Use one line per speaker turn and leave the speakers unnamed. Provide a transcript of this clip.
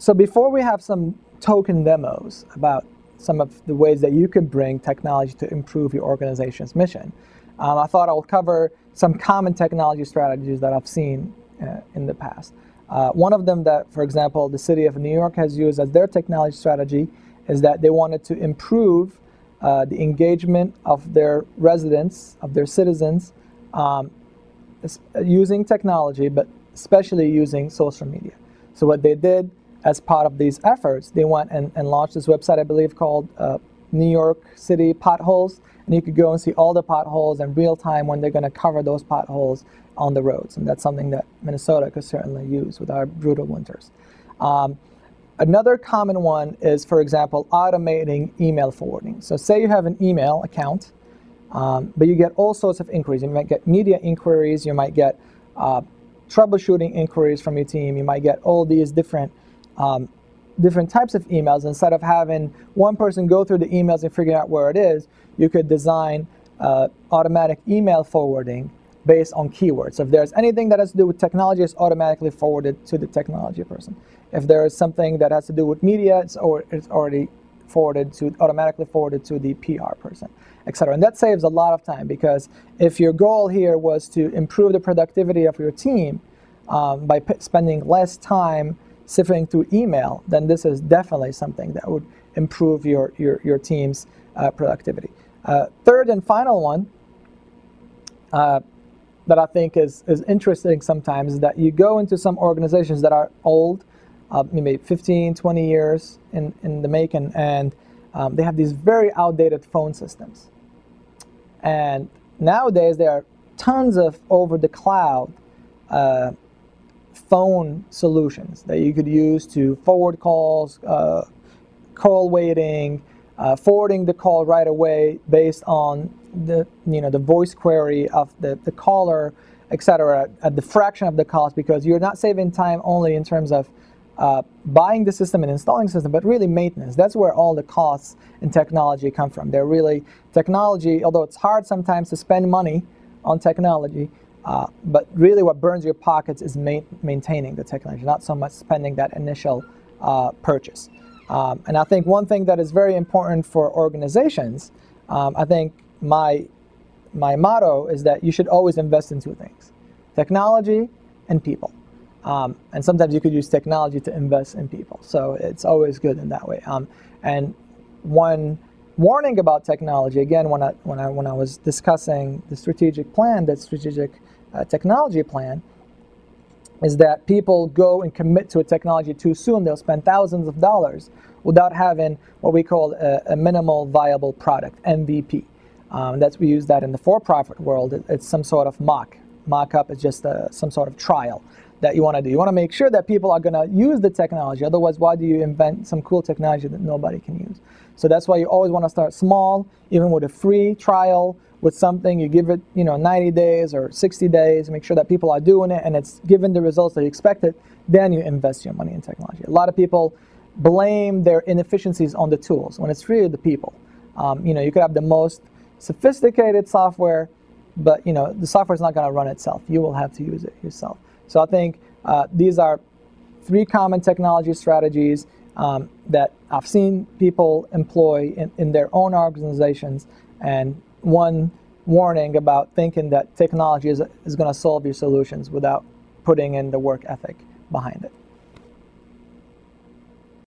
So before we have some token demos about some of the ways that you can bring technology to improve your organization's mission, I thought I'll cover some common technology strategies that I've seen in the past. One of them that, for example, the city of New York has used as their technology strategy is that they wanted to improve the engagement of their residents, of their citizens, using technology, but especially using social media. So what they did as part of these efforts, they went and launched this website, I believe, called New York City Potholes, and you could go and see all the potholes in real time when they're going to cover those potholes on the roads, and that's something that Minnesota could certainly use with our brutal winters. Another common one is, for example, automating email forwarding. So say you have an email account, but you get all sorts of inquiries. You might get media inquiries, you might get troubleshooting inquiries from your team, you might get all these different types of emails. Instead of having one person go through the emails and figure out where it is, you could design automatic email forwarding based on keywords. So if there's anything that has to do with technology, it's automatically forwarded to the technology person. If there is something that has to do with media, it's already automatically forwarded to the PR person, etc. And that saves a lot of time, because if your goal here was to improve the productivity of your team by spending less time sifting through email, then this is definitely something that would improve your team's productivity. Third and final one that I think is interesting sometimes is that you go into some organizations that are old, maybe 15, 20 years in the making, and they have these very outdated phone systems. And nowadays there are tons of over-the-cloud phone solutions that you could use to forward calls, call waiting, forwarding the call right away based on the voice query of the caller, etc., at the fraction of the cost, because you're not saving time only in terms of buying the system and installing the system, but really maintenance. That's where all the costs in technology come from. They're really technology, although it's hard sometimes to spend money on technology, but really what burns your pockets is maintaining the technology, not so much spending that initial purchase. And I think one thing that is very important for organizations, I think my motto is that you should always invest in two things: technology and people. And sometimes you could use technology to invest in people. So it's always good in that way. And one warning about technology, again, when I was discussing the strategic plan, that strategic technology plan, is that people go and commit to a technology too soon. They'll spend thousands of dollars without having what we call a minimal viable product, MVP. We use that in the for-profit world. It's some sort of mock-up is just some sort of trial that you want to do. You want to make sure that people are going to use the technology. Otherwise, why do you invent some cool technology that nobody can use? So that's why you always want to start small, even with a free trial with something. You give it 90 days or 60 days, make sure that people are doing it and it's given the results that you expected. Then you invest your money in technology. A lot of people blame their inefficiencies on the tools when it's really the people. You could have the most sophisticated software, but the software is not going to run itself. You will have to use it yourself. So I think these are three common technology strategies that I've seen people employ in their own organizations, and one warning about thinking that technology is going to solve your solutions without putting in the work ethic behind it.